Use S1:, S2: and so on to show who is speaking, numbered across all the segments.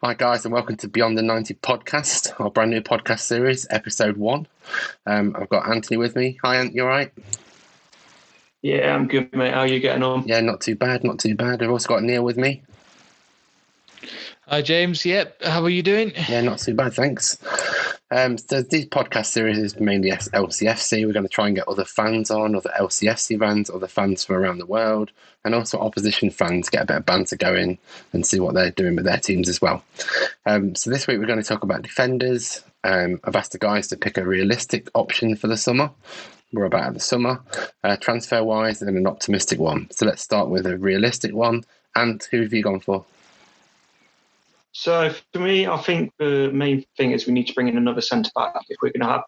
S1: Hi guys, and welcome to Beyond the 90 podcast, our brand new podcast series, episode 1. I've got Anthony with me. Hi Ant, you alright?
S2: Yeah, I'm good, mate. How are you getting on?
S1: Yeah, not too bad. I've also got Neel with me.
S3: Hi James, yep. How are you doing?
S1: Yeah, not too bad, thanks. So these podcast series is mainly LCFC. We're going to try and get other fans on, other LCFC fans, other fans from around the world, and also opposition fans, get a bit of banter going and see what they're doing with their teams as well. So this week we're going to talk about defenders. I've asked the guys to pick a realistic option for the summer. We're about at the summer, transfer-wise, and an optimistic one. So let's start with a realistic one. And who have you gone for?
S2: So for me, I think the main thing is we need to bring in another centre-back if we're going to have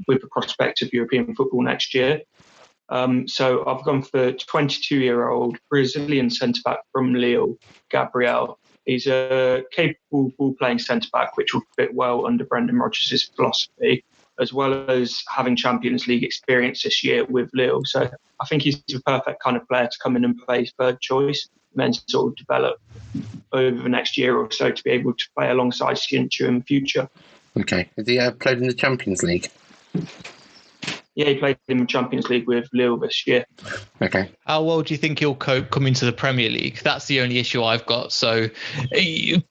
S2: with the prospect of European football next year. So I've gone for 22-year-old Brazilian centre-back from Lille, Gabriel. He's a capable ball-playing centre-back, which will fit well under Brendan Rodgers' philosophy, as well as having Champions League experience this year with Lille. So I think he's the perfect kind of player to come in and play third choice, and then sort of develop over the next year or so to be able to play alongside Shinchu in the future.
S1: Okay. Has he played in the Champions League?
S2: Yeah, he played in the Champions League with Lille this year.
S1: Okay.
S3: How well do you think he'll cope coming to the Premier League? That's the only issue I've got. So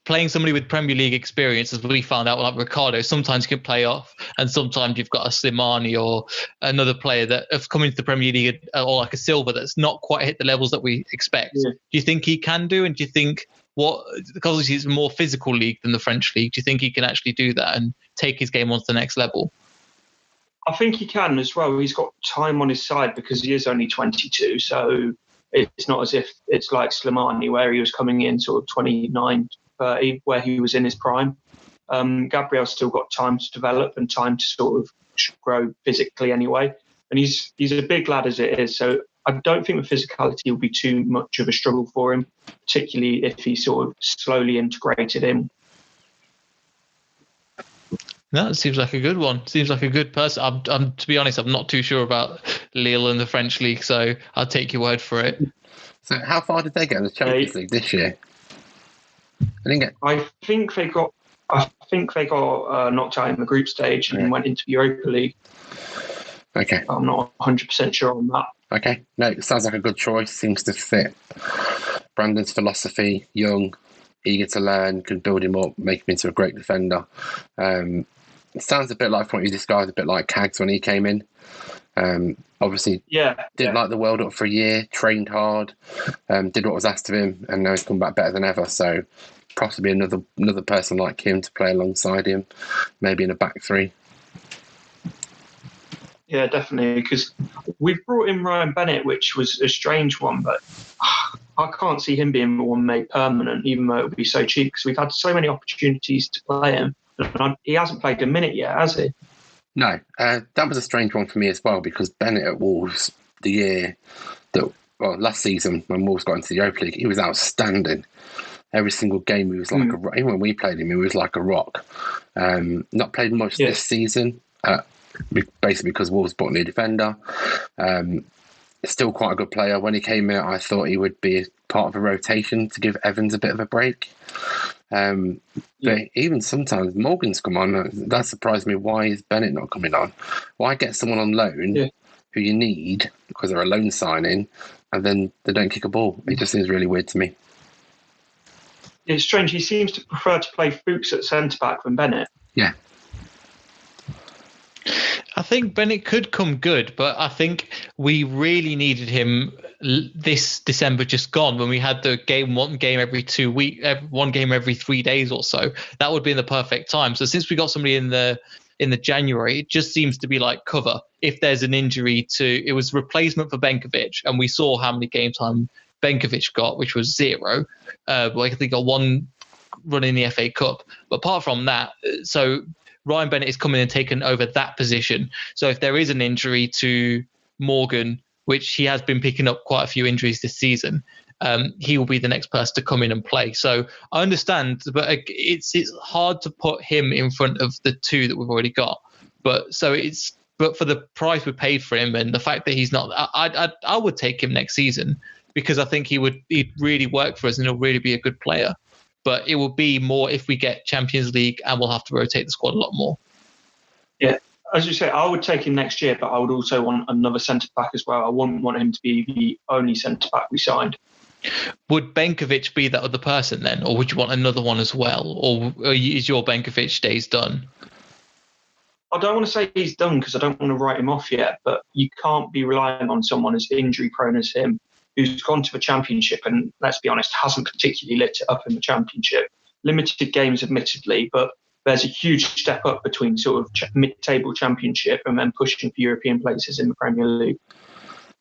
S3: playing somebody with Premier League experience, as we found out, like Ricardo, sometimes can play off, and sometimes you've got a Slimani or another player that have come into the Premier League, or like a Silva that's not quite hit the levels that we expect. Yeah. Do you think he can do? And do you think because obviously it's a more physical league than the French league, do you think he can actually do that and take his game on to the next level?
S2: I think he can as well. He's got time on his side because he is only 22. So it's not as if it's like Slimani where he was coming in sort of 29, 30, where he was in his prime. Gabriel's still got time to develop and time to sort of grow physically anyway. And he's a big lad as it is. So I don't think the physicality will be too much of a struggle for him, particularly if he sort of slowly integrated in.
S3: No, it seems like a good one. Seems like a good person. I'm to be honest, I'm not too sure about Lille in the French league, so I'll take your word for it.
S1: So how far did they get in the Champions League this year?
S2: I think they got knocked out in the group stage and went into the Europa League.
S1: Okay.
S2: I'm not 100% sure on that.
S1: Okay. No, it sounds like a good choice. Seems to fit Brandon's philosophy. Young, eager to learn, can build him up, make him into a great defender. It sounds a bit like, from what you described, a bit like Cags when he came in. Obviously, did like the world up for a year, trained hard, did what was asked of him, and now he's come back better than ever. So possibly another person like him to play alongside him, maybe in a back three.
S2: Yeah, definitely, because we've brought in Ryan Bennett, which was a strange one, but I can't see him being the one made permanent, even though it would be so cheap, because we've had so many opportunities to play him. He hasn't played a minute yet, has he?
S1: No, that was a strange one for me as well, because Bennett at Wolves, last season when Wolves got into the Europa League, he was outstanding. Every single game he was like even when we played him, he was like a rock. Not played much this season, basically because Wolves bought a new defender. Still quite a good player. When he came out, I thought he would be part of a rotation to give Evans a bit of a break. But even sometimes Morgan's come on. That surprised me. Why is Bennett not coming on? Why get someone on loan who you need because they're a loan signing and then they don't kick a ball? It just seems really weird to me.
S2: It's strange. He seems to prefer to play Fuchs at centre-back than Bennett.
S1: Yeah.
S3: I think Bennett could come good, but I think we really needed him this December just gone when we had the one game every 2 weeks, one game every 3 days or so. That would be in the perfect time. So since we got somebody in the January, it just seems to be like cover. If there's an injury it was replacement for Benkovic, and we saw how many game time Benkovic got, which was 0. I think he got 1 run in the FA Cup. But apart from that, so Ryan Bennett is coming and taking over that position. So if there is an injury to Morgan, which he has been picking up quite a few injuries this season, he will be the next person to come in and play. So I understand, but it's hard to put him in front of the 2 that we've already got. But for the price we paid for him and the fact that he's not, I would take him next season because I think he'd really work for us and he'll really be a good player. but it will be more if we get Champions League, and we'll have to rotate the squad a lot more.
S2: Yeah, as you say, I would take him next year, but I would also want another centre-back as well. I wouldn't want him to be the only centre-back we signed.
S3: Would Benkovic be that other person then, or would you want another one as well, or is your Benkovic days done?
S2: I don't want to say he's done because I don't want to write him off yet, but you can't be relying on someone as injury-prone as him, who's gone to the Championship and, let's be honest, hasn't particularly lit it up in the Championship. Limited games, admittedly, but there's a huge step up between sort of mid-table Championship and then pushing for European places in the Premier League.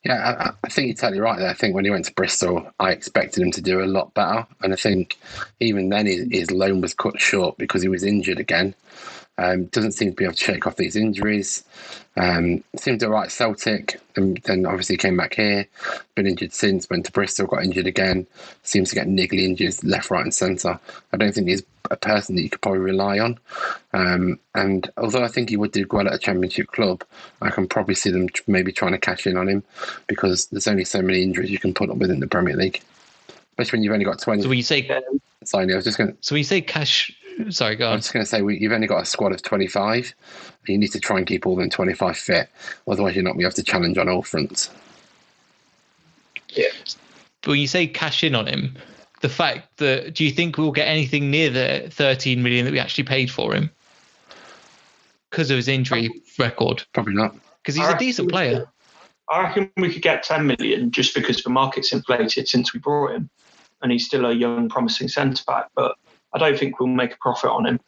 S1: Yeah, I think you're totally right there. I think when he went to Bristol, I expected him to do a lot better. And I think even then his loan was cut short because he was injured again. Doesn't seem to be able to shake off these injuries. Seemed to right at Celtic, and then obviously came back here. Been injured since, went to Bristol, got injured again. Seems to get niggly injuries left, right and centre. I don't think he's a person that you could probably rely on. And although I think he would do well at a Championship club, I can probably see them maybe trying to cash in on him because there's only so many injuries you can put up with in the Premier League. Especially when you've only got 20.
S3: So when you say...
S1: Sorry, I was just going to...
S3: So when you say cash... Sorry, go on.
S1: I was just going to say, you've only got a squad of 25. You need to try and keep all them 25 fit. Otherwise, you're not going to be able to challenge on all fronts.
S2: Yeah.
S3: But when you say cash in on him, the fact that... Do you think we'll get anything near the 13 million that we actually paid for him? Because of his injury record?
S1: Probably not.
S3: Because he's a decent player.
S2: I reckon we could get 10 million just because the market's inflated since we brought him. And he's still a young, promising centre-back. But I don't think we'll make a profit on him.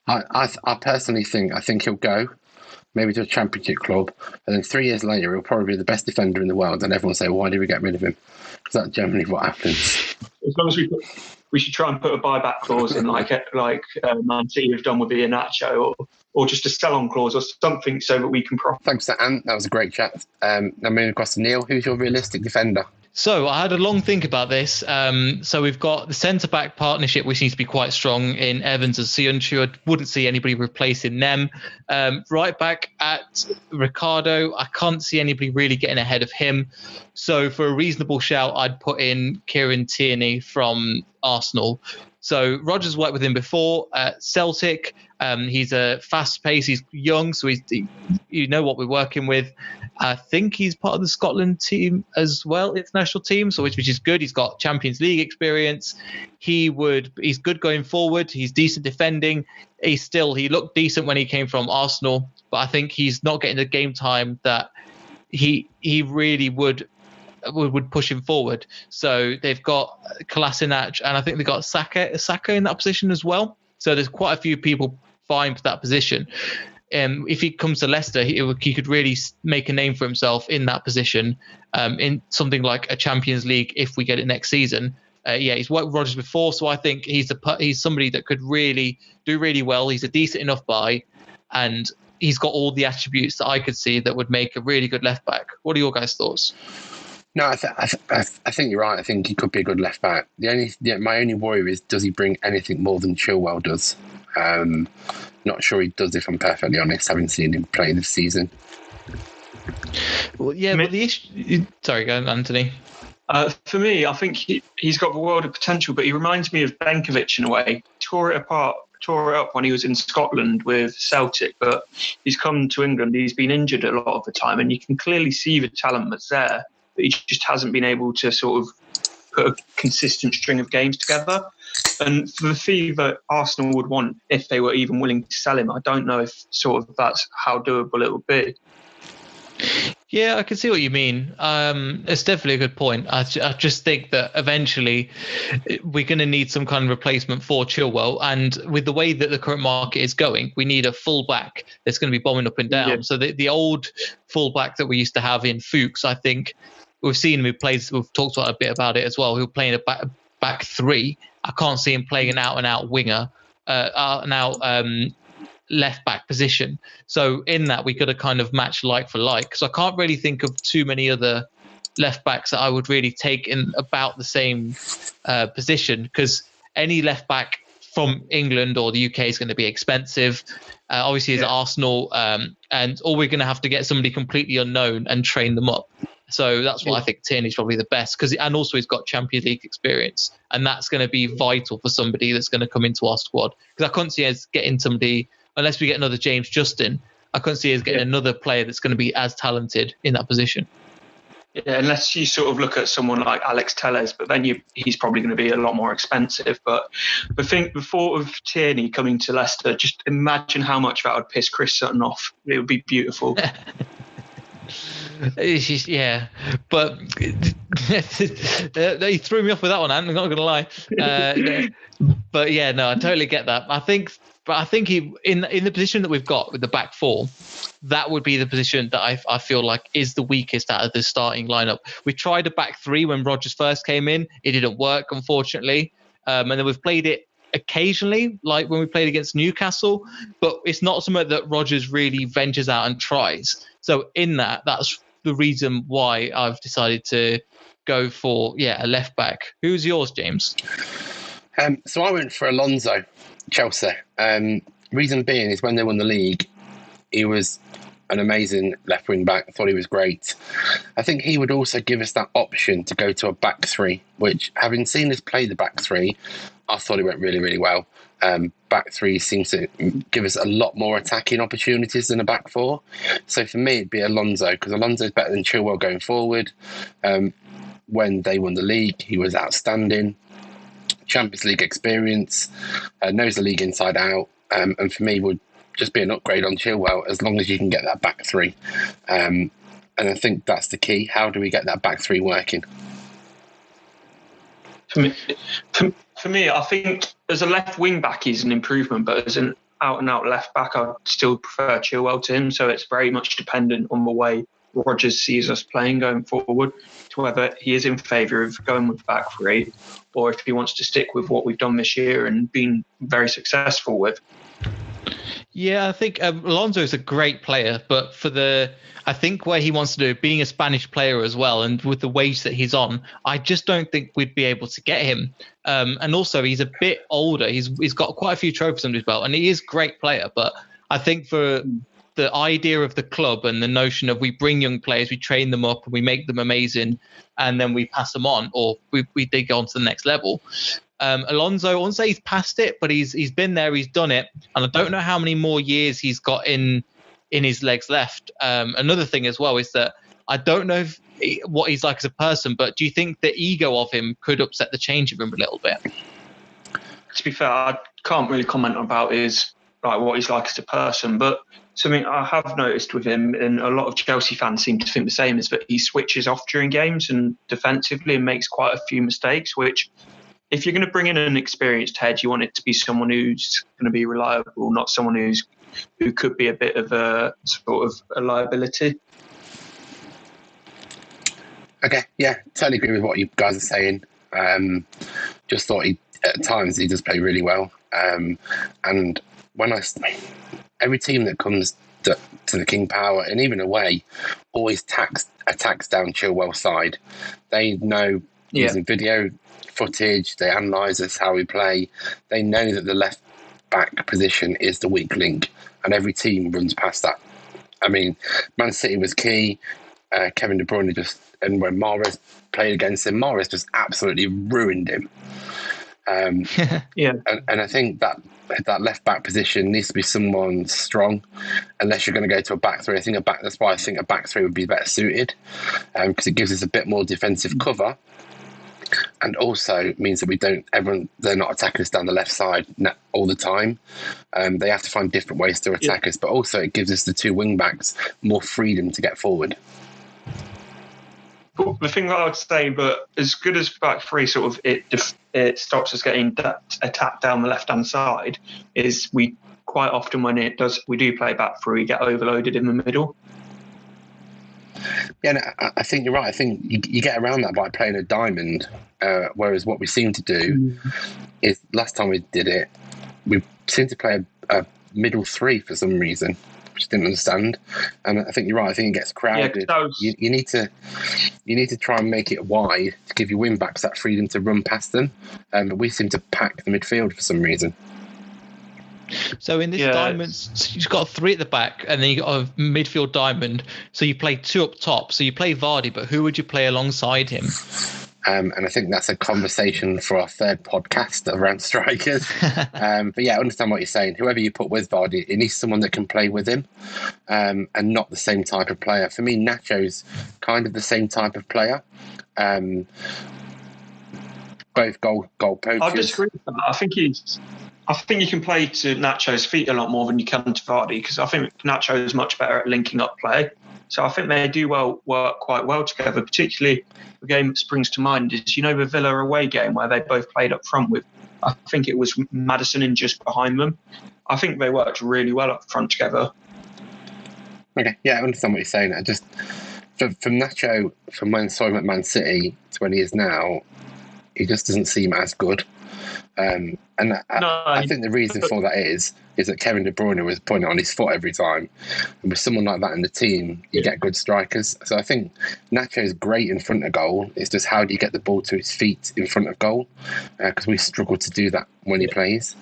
S1: I personally think he'll go, maybe to a Championship club, and then 3 years later he'll probably be the best defender in the world, and everyone will say, why did we get rid of him? Because that's generally what happens.
S2: As long as we should try and put a buyback clause in, like Man City have done with Iheanacho, or just a sell-on clause or something so that we can profit.
S1: Thanks to Ant. That was a great chat. Now moving across to Neel. Who's your realistic defender?
S3: So I had a long think about this. So we've got the centre-back partnership, which seems to be quite strong in Evans and Sionchu. I wouldn't see anybody replacing them. Right back at Ricardo, I can't see anybody really getting ahead of him. So for a reasonable shout, I'd put in Kieran Tierney from Arsenal. So Rodgers worked with him before at Celtic. He's a fast pace. He's young, so you know what we're working with. I think he's part of the Scotland team as well, international team, so which is good. He's got Champions League experience. He's good going forward. He's decent defending. He looked decent when he came from Arsenal, but I think he's not getting the game time that he really would push him forward. So they've got Kolasinac, and I think they've got Saka in that position as well. So there's quite a few people vying for that position. If he comes to Leicester, he could really make a name for himself in that position, in something like a Champions League if we get it next season. He's worked with Rodgers before, so I think he's somebody that could really do really well. He's a decent enough buy, and he's got all the attributes that I could see that would make a really good left back. What are your guys' thoughts?
S1: No, I think you're right. I think he could be a good left back. My only worry is, does he bring anything more than Chilwell does? Not sure he does, if I'm perfectly honest, having seen him play this season.
S3: Well, yeah, but the issue... Sorry, go on, Anthony.
S2: For me, I think he's got a world of potential, but he reminds me of Benkovic in a way. Tore it up when he was in Scotland with Celtic, but he's come to England. He's been injured a lot of the time, and you can clearly see the talent that's there, but he just hasn't been able to sort of put a consistent string of games together. And for the fee that Arsenal would want, if they were even willing to sell him, I don't know if sort of that's how doable it would be.
S3: Yeah, I can see what you mean. It's definitely a good point. I just think that eventually we're going to need some kind of replacement for Chilwell. And with the way that the current market is going, we need a fullback that's going to be bombing up and down. Yeah. So the old fullback that we used to have in Fuchs, I think we've seen him. We've talked a bit about it as well. He'll play in a back three. I can't see him playing an out-and-out winger, left back position. So in that, we got to kind of match like for like. So I can't really think of too many other left backs that I would really take in about the same position, because any left back from England or the UK is going to be expensive. Obviously, it's Arsenal, and or we're going to have to get somebody completely unknown and train them up. So that's why I think Tierney's probably the best, and also he's got Champions League experience, and that's going to be vital for somebody that's going to come into our squad. Because I couldn't see us getting somebody, unless we get another James Justin, I couldn't see us getting another player that's going to be as talented in that position.
S2: Yeah, unless you sort of look at someone like Alex Telles, but then he's probably going to be a lot more expensive. But the thought of Tierney coming to Leicester, just imagine how much that would piss Chris Sutton off. It would be beautiful.
S3: Yeah, but he threw me off with that one, I'm not going to lie. But yeah, no, I totally get that. I think he in the position that we've got with the back four, that would be the position that I feel like is the weakest out of the starting lineup. We tried a back three when Rodgers first came in. It didn't work, unfortunately. And then we've played it occasionally, like when we played against Newcastle, but it's not something that Rodgers really ventures out and tries. So in that's the reason why I've decided to go for, a left back. Who's yours, James?
S1: So I went for Alonso, Chelsea. Reason being is when they won the league, he was an amazing left wing back. I thought he was great. I think he would also give us that option to go to a back three, which, having seen us play the back three, I thought it went really, really well. Back three seems to give us a lot more attacking opportunities than a back four. So for me, it'd be Alonso, because Alonso's better than Chilwell going forward. When they won the league, he was outstanding. Champions League experience, knows the league inside out, and for me would just be an upgrade on Chilwell as long as you can get that back three. And I think that's the key. How do we get that back three working?
S2: For me, I think as a left wing back, he's an improvement, but as an out and out left back, I'd still prefer Chilwell to him. So it's very much dependent on the way Rodgers sees us playing going forward, to whether he is in favour of going with back three, or if he wants to stick with what we've done this year and been very successful with.
S3: Yeah, I think Alonso is a great player, but I think where he wants to do, being a Spanish player as well, and with the wage that he's on, I just don't think we'd be able to get him. And also, he's a bit older. He's got quite a few trophies under his belt, and he is a great player. But I think for the idea of the club and the notion of we bring young players, we train them up, and we make them amazing, and then we pass them on, or we dig on to the next level. Alonso, I won't say he's passed it, but he's been there, he's done it, and I don't know how many more years he's got in his legs left. Another thing as well is that I don't know what he's like as a person, but do you think the ego of him could upset the change of him a little bit?
S2: To be fair, I can't really comment about what he's like as a person, but something I have noticed with him, and a lot of Chelsea fans seem to think the same, is that he switches off during games and defensively and makes quite a few mistakes, which, if you're going to bring in an experienced head, you want it to be someone who's going to be reliable, not someone who could be a bit of a sort of a liability.
S1: Okay, yeah, totally agree with what you guys are saying. Just thought at times he does play really well. And when every team that comes to the King Power, and even away, always attacks down Chilwell's side. They know using video footage, they analyse us, how we play. They know that the left back position is the weak link, and every team runs past that. I mean, Man City was key. Kevin De Bruyne and when Mahrez played against him, Mahrez just absolutely ruined him. And I think that left back position needs to be someone strong, unless you're going to go to a back three. That's why I think a back three would be better suited, because it gives us a bit more defensive cover, and also means that they're not attacking us down the left side all the time. They have to find different ways to attack us, but also it gives us the two wing backs more freedom to get forward.
S2: But the thing that I would say, but as good as back three sort of it stops us getting attacked down the left hand side, is we quite often when we do play back three, we get overloaded in the middle.
S1: Yeah, no, I think you're right. I think you get around that by playing a diamond, whereas what we seem to do is, last time we did it, we seemed to play a middle three for some reason, which I didn't understand. And I think you're right. I think it gets crowded. Yeah, you need to try and make it wide to give your wing backs that freedom to run past them. But we seem to pack the midfield for some reason.
S3: So in this diamond, you've got 3 at the back, and then you got a midfield diamond. So you play 2 up top. So you play Vardy, but who would you play alongside him?
S1: And I think that's a conversation for our 3rd podcast around strikers. But yeah, I understand what you're saying. Whoever you put with Vardy, it needs someone that can play with him, and not the same type of player. For me, Nacho's kind of the same type of player. Both goal poachers.
S2: I disagree with that. I think you can play to Nacho's feet a lot more than you can to Vardy, because I think Nacho is much better at linking up play. So I think they do work quite well together. Particularly, the game that springs to mind is, the Villa away game where they both played up front with, I think it was Maddison in just behind them. I think they worked really well up front together.
S1: Okay, yeah, I understand what you're saying. I just from Nacho, from when I saw him at Man City to when he is now, he just doesn't seem as good. I think the reason for that is that Kevin De Bruyne was putting it on his foot every time. And with someone like that in the team, you get good strikers. So I think Nacho is great in front of goal. It's just how do you get the ball to his feet in front of goal? Because we struggle to do that when he plays.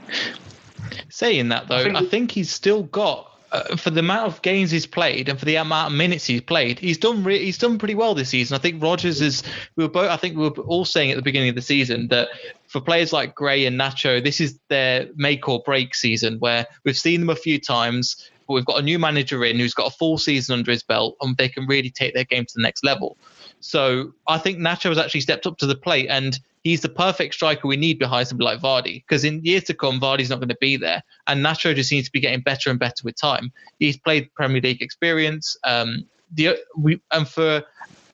S3: Saying that, though, I think he's still got, for the amount of games he's played and for the amount of minutes he's played, he's done pretty well this season. I think Rodgers is. We were all saying at the beginning of the season that for players like Gray and Nacho, this is their make or break season, where we've seen them a few times, but we've got a new manager in who's got a full season under his belt, and they can really take their game to the next level. So I think Nacho has actually stepped up to the plate, and he's the perfect striker we need behind somebody like Vardy, because in years to come, Vardy's not going to be there. And Nacho just seems to be getting better and better with time. He's played Premier League experience.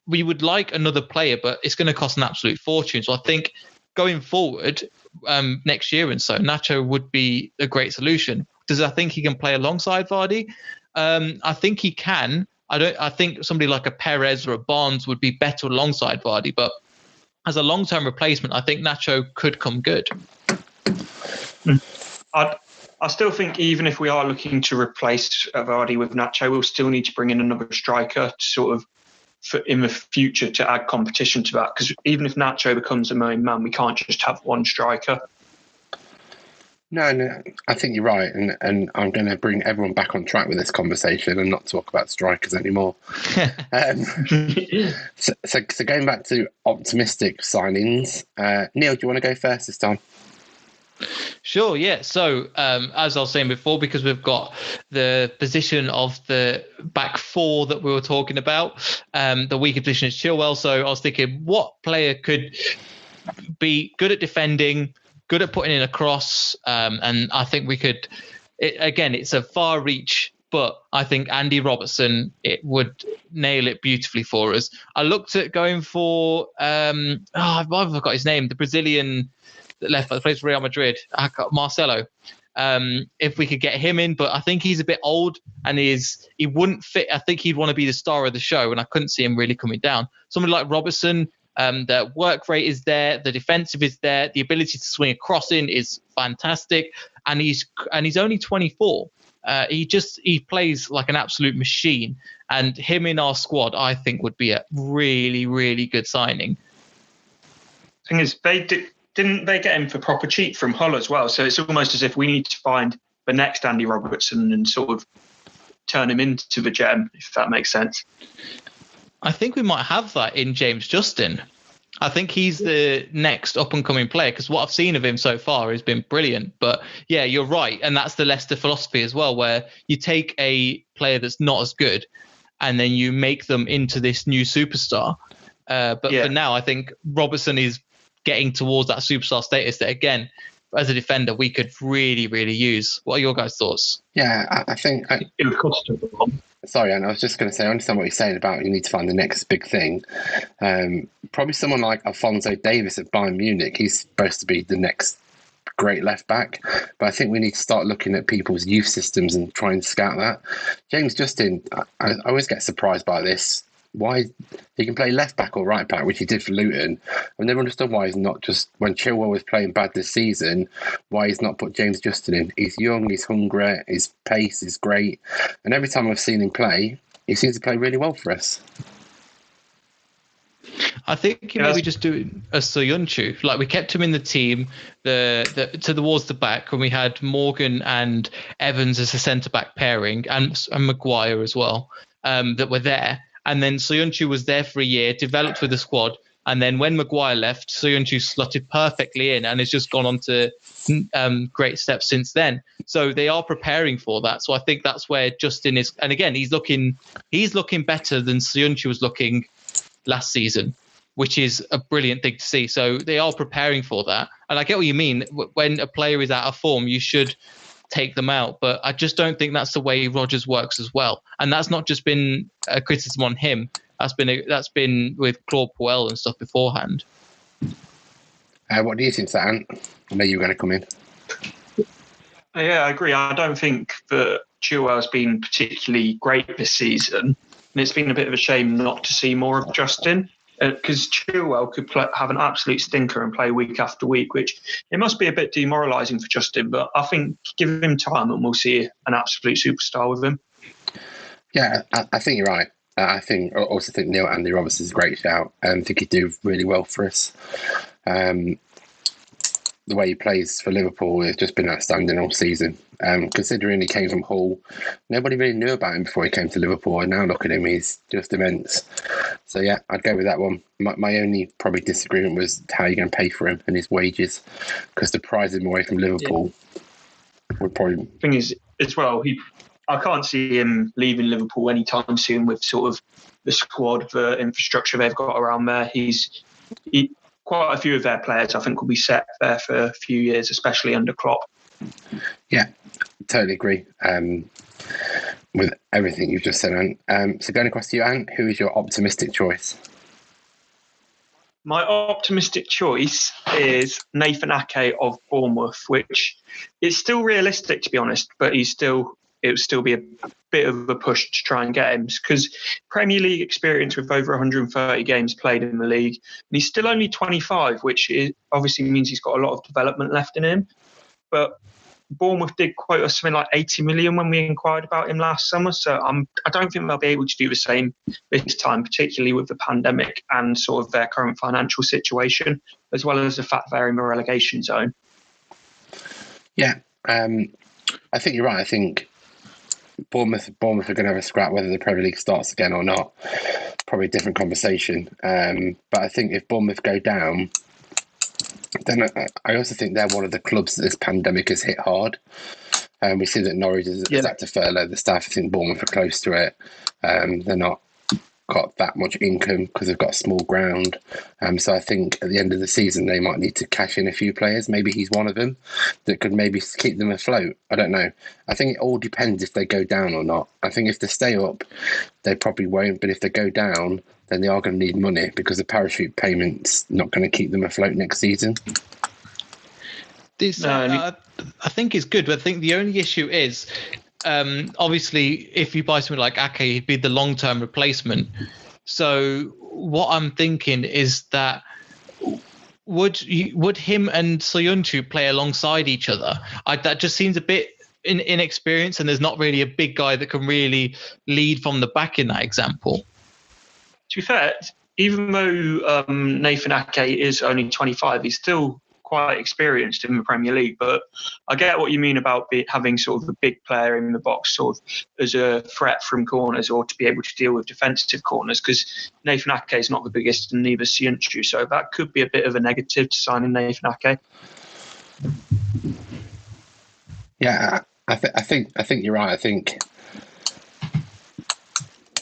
S3: We would like another player, but it's going to cost an absolute fortune. So I think going forward next year and so, Nacho would be a great solution. Does I think he can play alongside Vardy? I think he can. I think somebody like a Perez or a Barnes would be better alongside Vardy, but as a long-term replacement, I think Nacho could come good.
S2: I still think even if we are looking to replace Vardy with Nacho, we'll still need to bring in another striker to sort of in the future to add competition to that. Because even if Nacho becomes the main man, we can't just have one striker.
S1: No, I think you're right, and I'm going to bring everyone back on track with this conversation and not talk about strikers anymore. So going back to optimistic signings, Neel, do you want to go first this time?
S3: Sure, yeah. So as I was saying before, because we've got the position of the back 4 that we were talking about, the weaker position is Chilwell. So I was thinking, what player could be good at defending, good at putting in a cross, and I think we could. It's a far reach, but I think Andy Robertson, it would nail it beautifully for us. I looked at going for I've got his name, the Brazilian left back, plays for Real Madrid, Marcelo. If we could get him in, but I think he's a bit old and he wouldn't fit. I think he'd want to be the star of the show, and I couldn't see him really coming down. Somebody like Robertson. The work rate is there, the defensive is there, the ability to swing a cross in is fantastic, and he's only 24. He plays like an absolute machine, and him in our squad, I think, would be a really, really good signing.
S2: Thing is, didn't they get him for proper cheap from Hull as well? So it's almost as if we need to find the next Andy Robertson and sort of turn him into the gem, if that makes sense.
S3: I think we might have that in James Justin. I think he's the next up-and-coming player, because what I've seen of him so far has been brilliant. But yeah, you're right. And that's the Leicester philosophy as well, where you take a player that's not as good and then you make them into this new superstar. For now, I think Robertson is getting towards that superstar status that, again, as a defender, we could really, really use. What are your guys' thoughts?
S1: Yeah, I think...
S2: it would cost a lot.
S1: Sorry, and I was just going to say, I understand what you're saying about you need to find the next big thing. Probably someone like Alphonso Davies at Bayern Munich. He's supposed to be the next great left back, but I think we need to start looking at people's youth systems and try and scout that. James Justin, I always get surprised by this. Why he can play left back or right back, which he did for Luton. I've never understood why he's not just, when Chilwell was playing bad this season, why he's not put James Justin in. He's young, he's hungry, his pace is great, and every time I've seen him play, he seems to play really well for us.
S3: I think he maybe just doing a Soyuncu. Like, we kept him in the team towards the back when we had Morgan and Evans as a centre back pairing, and Maguire as well, that were there. And then Soyuncu was there for a year, developed with the squad. And then when Maguire left, Soyuncu slotted perfectly in and has just gone on to great steps since then. So they are preparing for that. So I think that's where Justin is. And again, he's looking better than Soyuncu was looking last season, which is a brilliant thing to see. So they are preparing for that. And I get what you mean. When a player is out of form, you should take them out. But I just don't think that's the way Rodgers works as well. And that's not just been a criticism on him. That's been with Claude Puel and stuff beforehand.
S1: What do you think, Ant? I know you were going to come in.
S2: Yeah, I agree. I don't think that Chilwell's been particularly great this season. And it's been a bit of a shame not to see more of Justin, because Chilwell could have an absolute stinker and play week after week, which it must be a bit demoralising for Justin. But I think give him time and we'll see an absolute superstar with him.
S1: Yeah, I think you're right. I also think Neel Andy Roberts is a great shout. I think he'd do really well for us. The way he plays for Liverpool has just been outstanding all season. Considering he came from Hull, nobody really knew about him before he came to Liverpool, and now look at him, he's just immense. So yeah, I'd go with that one. My only probably disagreement was how you're going to pay for him and his wages, because to prize him away from Liverpool would probably...
S2: The thing is, as well, I can't see him leaving Liverpool anytime soon with sort of the squad, the infrastructure they've got around there. Quite a few of their players, I think, will be set there for a few years, especially under Klopp.
S1: Yeah, totally agree with everything you've just said, Ant. So going across to you, Ant, who is your optimistic choice?
S2: My optimistic choice is Nathan Ake of Bournemouth, which is still realistic, to be honest, but it would still be a bit of a push to try and get him, because Premier League experience with over 130 games played in the league, and he's still only 25, which obviously means he's got a lot of development left in him. But Bournemouth did quote us something like 80 million when we inquired about him last summer, so I don't think they'll be able to do the same this time, particularly with the pandemic and sort of their current financial situation, as well as the fact they're in the relegation zone.
S1: Yeah, I think you're right. I think Bournemouth are going to have a scrap whether the Premier League starts again or not. Probably a different conversation. But I think if Bournemouth go down, then I also think they're one of the clubs that this pandemic has hit hard. We see that Norwich has had to furlough the staff. I think Bournemouth are close to it. They're not got that much income because they've got a small ground. So I think at the end of the season, they might need to cash in a few players. Maybe he's one of them that could maybe keep them afloat. I don't know. I think it all depends if they go down or not. I think if they stay up, they probably won't. But if they go down, then they are going to need money because the parachute payment's not going to keep them afloat next season.
S3: I think it's good, but I think the only issue is, obviously, if you buy something like Ake, he'd be the long-term replacement. So what I'm thinking is that would him and Soyuncu play alongside each other? That just seems a bit inexperienced, and there's not really a big guy that can really lead from the back in that example.
S2: To be fair, even though Nathan Ake is only 25, he's still quite experienced in the Premier League. But I get what you mean about having sort of a big player in the box sort of as a threat from corners, or to be able to deal with defensive corners, because Nathan Ake is not the biggest and neither Soyuncu, so that could be a bit of a negative to signing Nathan Ake.
S1: Yeah, I think you're right. I think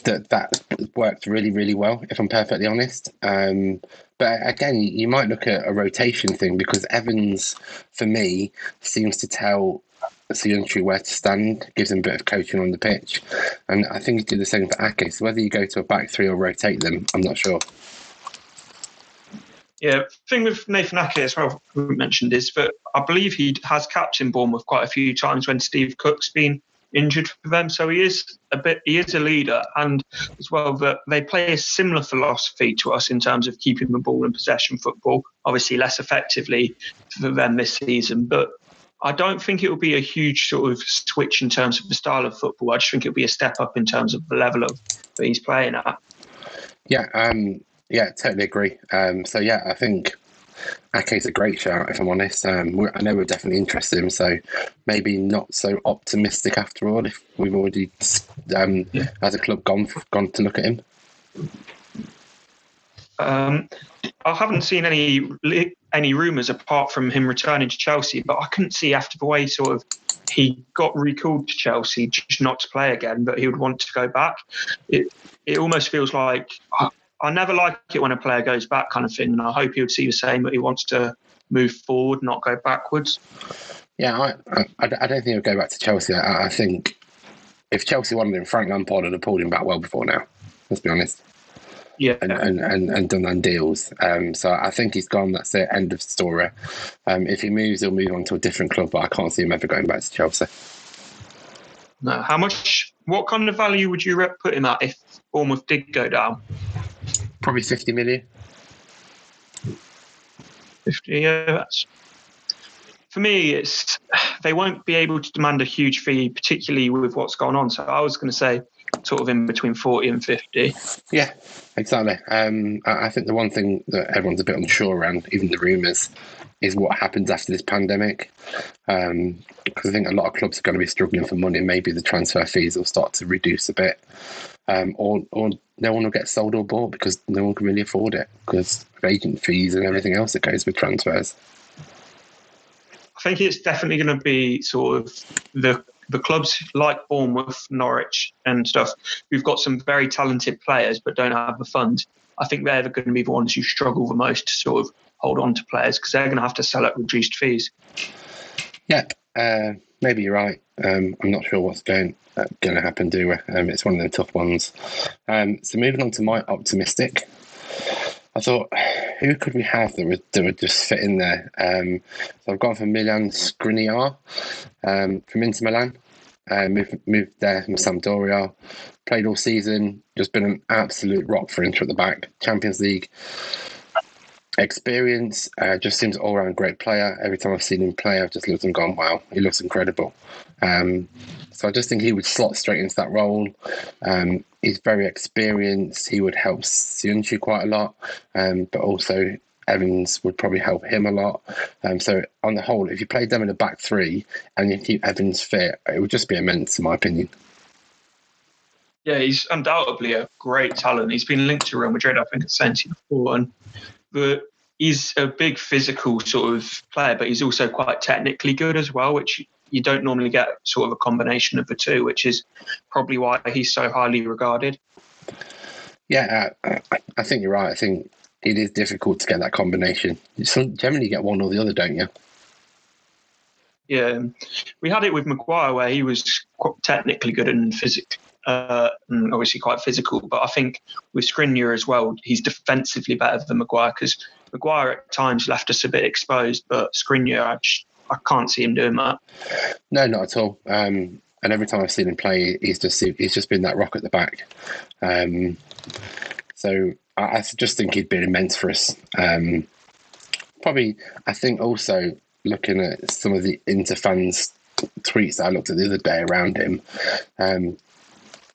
S1: that worked really, really well, if I'm perfectly honest. But again, you might look at a rotation thing, because Evans, for me, seems to tell Soyuncu where to stand, gives him a bit of coaching on the pitch. And I think you do the same for Ake. So whether you go to a back three or rotate them, I'm not sure.
S2: Yeah, the thing with Nathan Ake as well, we mentioned, is that I believe he has captained Bournemouth quite a few times when Steve Cook's been injured for them, so he is a leader, and as well that they play a similar philosophy to us in terms of keeping the ball in possession football, obviously less effectively for them this season, but I don't think it will be a huge sort of switch in terms of the style of football. I just think it'll be a step up in terms of the level of that he's playing at.
S1: Yeah, Yeah, totally agree. So yeah, I think Ake's a great shout, if I'm honest. I know we're definitely interested in him, so maybe not so optimistic after all if we've already, as a club, gone to look at him.
S2: I haven't seen any rumours apart from him returning to Chelsea, but I couldn't see after the way sort of he got recalled to Chelsea just not to play again, but he would want to go back. It almost feels like I never like it when a player goes back kind of thing, and I hope he would see the same, but he wants to move forward, not go backwards.
S1: Yeah, I don't think he'll go back to Chelsea. I think if Chelsea wanted him, Frank Lampard would have pulled him back well before now. Let's be honest.
S2: Yeah,
S1: and done on deals. So I think he's gone. That's it. End of story. If he moves, he'll move on to a different club, but I can't see him ever going back to Chelsea.
S2: No. What kind of value would you put him at if Bournemouth did go down?
S1: Probably 50 million.
S2: 50, yeah. For me, they won't be able to demand a huge fee, particularly with what's gone on. So I was going to say sort of in between 40 and 50.
S1: Yeah, exactly. I think the one thing that everyone's a bit unsure around, even the rumours, is what happens after this pandemic. Because I think a lot of clubs are going to be struggling for money. Maybe the transfer fees will start to reduce a bit. Or no one will get sold or bought because no one can really afford it because of agent fees and everything else that goes with transfers.
S2: I think it's definitely going to be sort of the clubs like Bournemouth, Norwich and stuff who've got some very talented players but don't have the funds. I think they're going to be the ones who struggle the most to sort of hold on to players because they're going to have to sell at reduced fees.
S1: Yeah, maybe you're right. I'm not sure what's going to happen, do we? It's one of the tough ones. So moving on to my optimistic, I thought, who could we have that would just fit in there? So I've gone for Milan Skriniar from Inter Milan. Moved there from Sampdoria. Played all season. Just been an absolute rock for Inter at the back. Champions League experience. Just seems all-round great player. Every time I've seen him play, I've just looked and gone, wow, he looks incredible. So I just think he would slot straight into that role. He's very experienced. He would help Sionchu quite a lot, but also Evans would probably help him a lot. So on the whole, if you played them in a back three and you keep Evans fit, it would just be immense, in my opinion.
S2: Yeah, he's undoubtedly a great talent. He's been linked to Real Madrid, I think, at Sensi before, but he's a big physical sort of player, but he's also quite technically good as well, which you don't normally get sort of a combination of the two, which is probably why he's so highly regarded.
S1: Yeah, I think you're right. I think it is difficult to get that combination. You generally get one or the other, don't you?
S2: Yeah, we had it with Maguire where he was quite technically good and and obviously quite physical. But I think with Skriniar as well, he's defensively better than Maguire because Maguire at times left us a bit exposed, but Skriniar, I can't see him doing that.
S1: No, not at all. And every time I've seen him play, he's just been that rock at the back. So I just think he'd been immense for us. Probably, I think also looking at some of the Inter fans' tweets that I looked at the other day around him,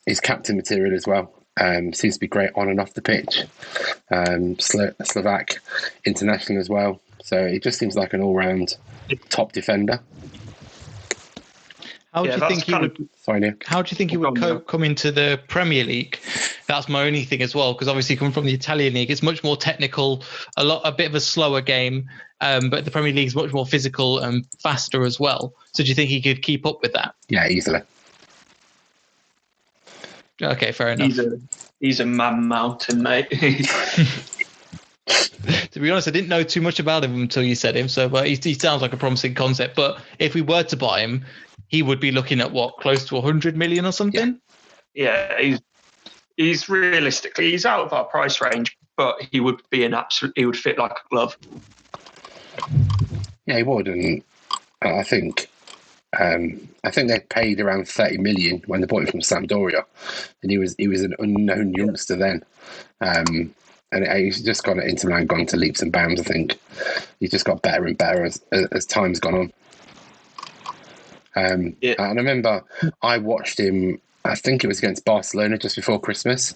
S1: he's captain material as well. Seems to be great on and off the pitch. Slovak international as well. So he just seems like an all-round top defender.
S3: How do you think he would?
S1: Sorry, Neel.
S3: How do you think he would come into the Premier League? That's my only thing as well, because obviously coming from the Italian league, it's much more technical, a bit of a slower game, but the Premier League is much more physical and faster as well. So do you think he could keep up with that?
S1: Yeah, easily.
S3: Okay, fair enough.
S2: He's a man mountain, mate.
S3: To be honest, I didn't know too much about him until you said him. So, but he sounds like a promising concept. But if we were to buy him, he would be looking at what, close to 100 million or something?
S2: Yeah, he's realistically he's out of our price range, but he would be he would fit like a glove.
S1: Yeah, he would, and I think they paid around 30 million when they bought him from Sampdoria, and he was an unknown youngster then. And he's just gone into Milan, gone to leaps and bounds. I think he's just got better and better as time's gone on. And I remember I watched him. I think it was against Barcelona just before Christmas.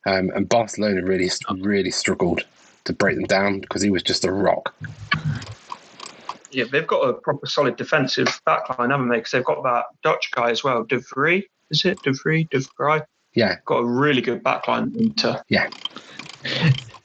S1: And Barcelona really struggled to break them down because he was just a rock.
S2: Yeah, they've got a proper solid defensive backline, haven't they? Because they've got that Dutch guy as well, De Vrij. Is it De Vrij?
S1: Yeah,
S2: got a really good backline.
S1: Yeah.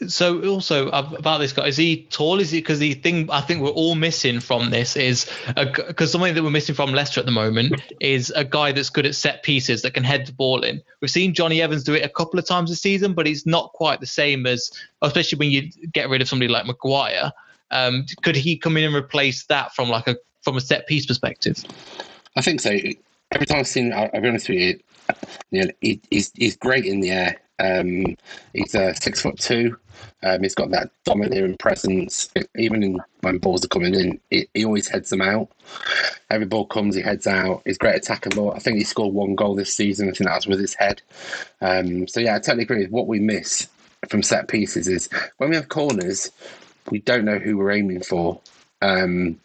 S3: So also about this guy, is he tall? Is he, because the thing I think we're all missing from this is because something that we're missing from Leicester at the moment is a guy that's good at set pieces that can head the ball in. We've seen Johnny Evans do it a couple of times this season, but he's not quite the same as, especially when you get rid of somebody like Maguire. Could he come in and replace that from a set piece perspective?
S1: I think so. Every time I've seen, I'll be honest with you, Neel, he's great in the air. He's 6'2". He's got that domineering presence. Even when balls are coming in, he always heads them out. Every ball comes, he heads out. He's great attacking ball. I think he scored 1 goal this season. I think that was with his head. So yeah, I totally agree. What we miss from set pieces is when we have corners, we don't know who we're aiming for. Even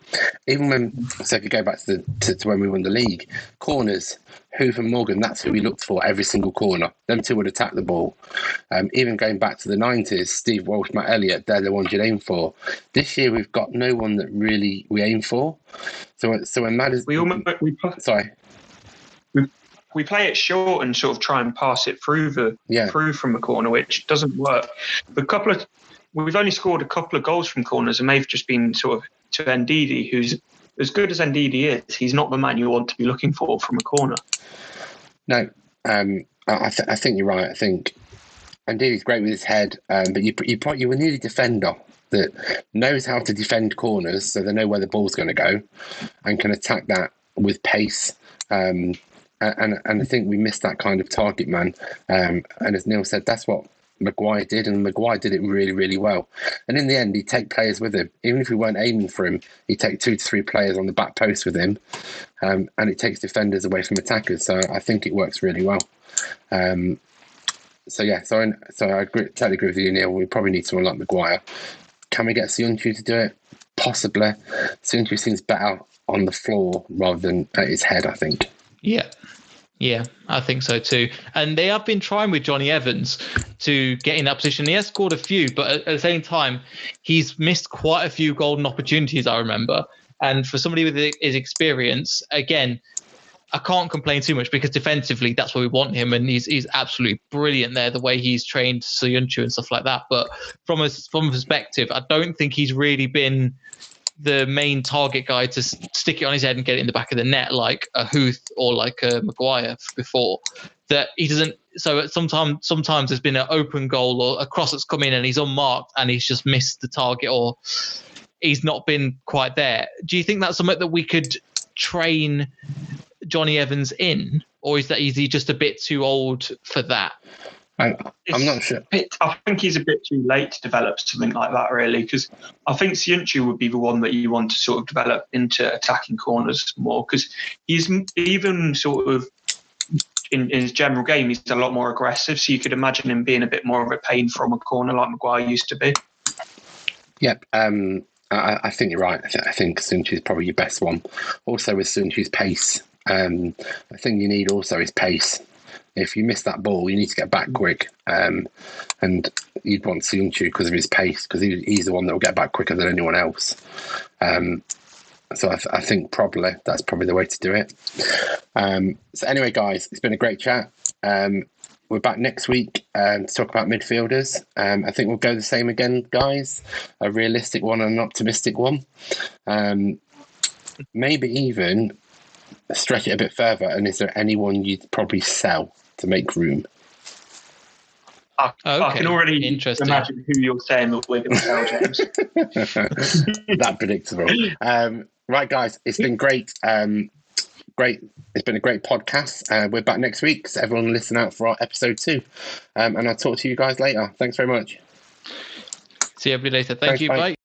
S1: when, so if you go back to when we won the league, corners, Hoof and Morgan, that's who we looked for every single corner. Them two would attack the ball. Even going back to the 90s, Steve Walsh, Matt Elliott, they're the ones you'd aim for. This year, we've got no one that really we aim for. So when Matt is...
S2: We play it short and sort of try and pass it through from the corner, which doesn't work. We've only scored a couple of goals from corners, and they've just been sort of to Ndidi, who's as good as Ndidi is. He's not the man you want to be looking for from a corner.
S1: No, I think you're right. I think Ndidi's great with his head, but you will need a defender that knows how to defend corners, so they know where the ball's going to go, and can attack that with pace. And I think we missed that kind of target man. And as Neel said, that's what Maguire did, and Maguire did it really, really well. And in the end, he'd take players with him. Even if we weren't aiming for him, he'd take 2 to 3 players on the back post with him, and it takes defenders away from attackers. So I think it works really well. So I totally agree with you, Neel. We probably need someone like Maguire. Can we get Söyüncü to do it? Possibly. Söyüncü seems better on the floor rather than at his head, I think.
S3: Yeah, I think so too. And they have been trying with Johnny Evans to get in that position. He has scored a few, but at the same time, he's missed quite a few golden opportunities, I remember. And for somebody with his experience, again, I can't complain too much because defensively, that's where we want him. And he's absolutely brilliant there, the way he's trained Söyüncü and stuff like that. But from a perspective, I don't think he's really been the main target guy to stick it on his head and get it in the back of the net like a Huth or like a Maguire before. That he doesn't. So sometimes there's been an open goal or a cross that's come in and he's unmarked and he's just missed the target or he's not been quite there. Do you think that's something that we could train Johnny Evans in, or is he just a bit too old for that?
S1: I'm not sure.
S2: I think he's a bit too late to develop something like that, really, because I think Söyüncü would be the one that you want to sort of develop into attacking corners more, because he's even sort of in his general game, he's a lot more aggressive, so you could imagine him being a bit more of a pain from a corner like Maguire used to be.
S1: Yep. I think you're right. I think Söyüncü is probably your best one. Also with Söyüncü's pace, the thing you need also is pace. If you miss that ball, you need to get back quick. And you'd want Söyüncü because of his pace, because he's the one that will get back quicker than anyone else. So I think that's probably the way to do it. So anyway, guys, it's been a great chat. We're back next week to talk about midfielders. I think we'll go the same again, guys. A realistic one and an optimistic one. Maybe even stretch it a bit further. And is there anyone you'd probably sell to make room?
S2: I can already imagine who you're saying that we're going to sell, James.
S1: That predictable. Right, guys, it's been great. Great. It's been a great podcast. We're back next week, so everyone listen out for our episode 2. And I'll talk to you guys later. Thanks very much.
S3: See everybody later. Thank you. Bye.